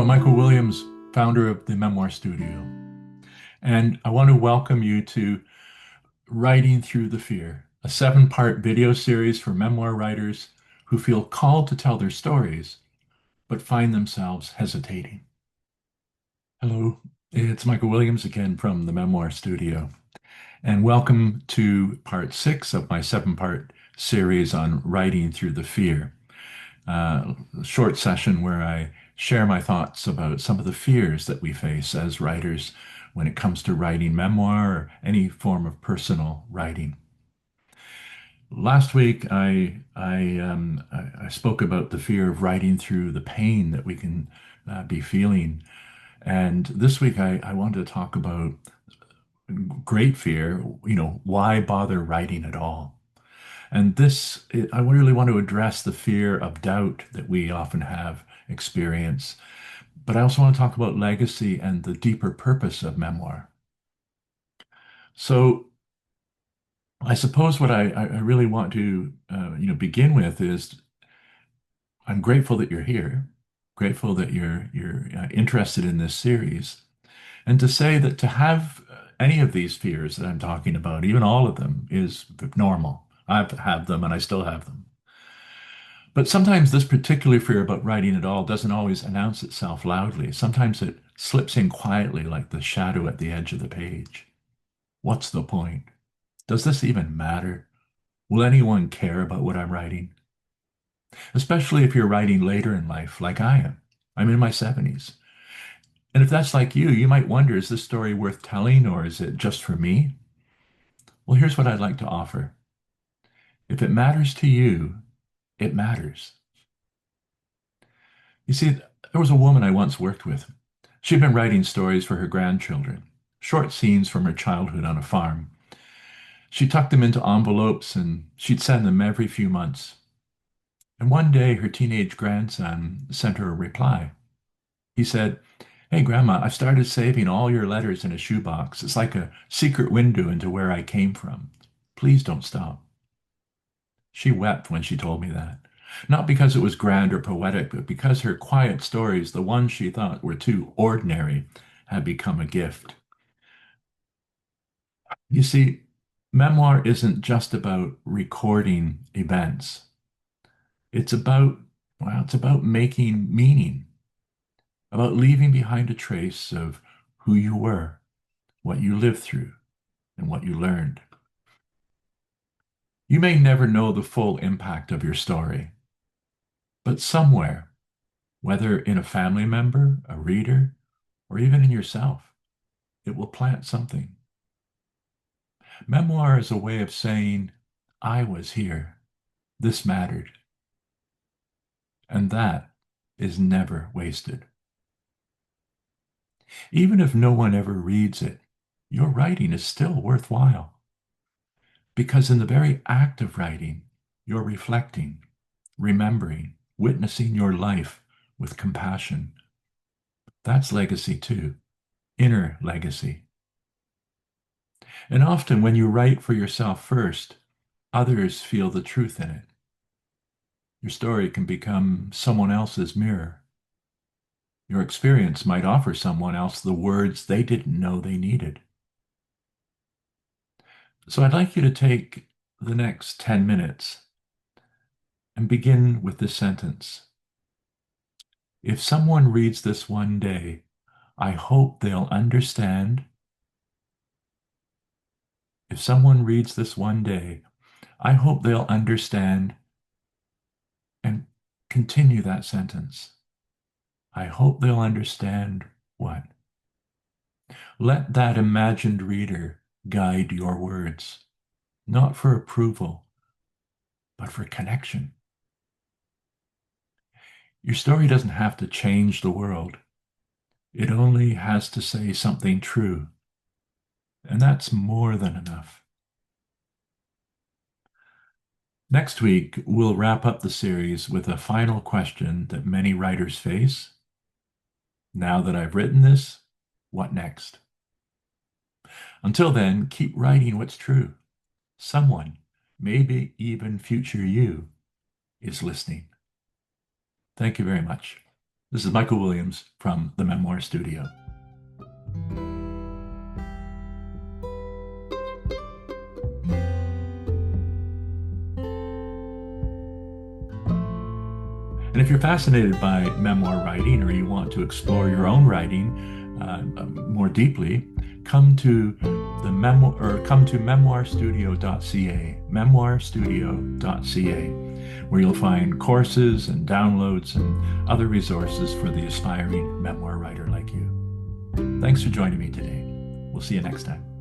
I'm Michael Williams, founder of the Memoir Studio, and I want to welcome you to Writing Through the Fear, a seven-part video series for memoir writers who feel called to tell their stories but find themselves hesitating. Hello, it's Michael Williams again from the Memoir Studio, and welcome to part six of my seven-part series on Writing Through the Fear. A short session where I share my thoughts about some of the fears that we face as writers when it comes to writing memoir or any form of personal writing. Last week, I spoke about the fear of writing through the pain that we can be feeling. And this week, I wanted to talk about great fear, why bother writing at all? And I really want to address the fear of doubt that we often have experience. But I also want to talk about legacy and the deeper purpose of memoir. So I suppose what I really want to begin with is I'm grateful that you're here, grateful that you're interested in this series, and to say that to have any of these fears that I'm talking about, even all of them, is normal. I've had them and I still have them. But sometimes this particular fear about writing at all doesn't always announce itself loudly. Sometimes it slips in quietly like the shadow at the edge of the page. What's the point? Does this even matter? Will anyone care about what I'm writing? Especially if you're writing later in life, like I am. I'm in my 70s. And if that's like you might wonder, is this story worth telling or is it just for me? Well, here's what I'd like to offer. If it matters to you, it matters. You see, there was a woman I once worked with. She'd been writing stories for her grandchildren, short scenes from her childhood on a farm. She tucked them into envelopes and she'd send them every few months. And one day her teenage grandson sent her a reply. He said, "Hey, Grandma, I've started saving all your letters in a shoebox. It's like a secret window into where I came from. Please don't stop." She wept when she told me that. Not because it was grand or poetic, but because her quiet stories, the ones she thought were too ordinary, had become a gift. You see, memoir isn't just about recording events. It's about making meaning, about leaving behind a trace of who you were, what you lived through, and what you learned. You may never know the full impact of your story, but somewhere, whether in a family member, a reader, or even in yourself, it will plant something. Memoir is a way of saying, I was here. This mattered. And that is never wasted. Even if no one ever reads it, your writing is still worthwhile. Because in the very act of writing, you're reflecting, remembering, witnessing your life with compassion. That's legacy too, inner legacy. And often when you write for yourself first, others feel the truth in it. Your story can become someone else's mirror. Your experience might offer someone else the words they didn't know they needed. So I'd like you to take the next 10 minutes and begin with this sentence. If someone reads this one day, I hope they'll understand. If someone reads this one day, I hope they'll understand, and continue that sentence. I hope they'll understand what? Let that imagined reader guide your words, not for approval, but for connection. Your story doesn't have to change the world. It only has to say something true, and that's more than enough. Next week, we'll wrap up the series with a final question that many writers face. Now that I've written this, what next? Until then, keep writing what's true. Someone, maybe even future you, is listening. Thank you very much. This is Michael Williams from the Memoir Studio. And if you're fascinated by memoir writing, or you want to explore your own writing more deeply, come to memoirstudio.ca, memoirstudio.ca, where you'll find courses and downloads and other resources for the aspiring memoir writer like you. Thanks for joining me today. We'll see you next time.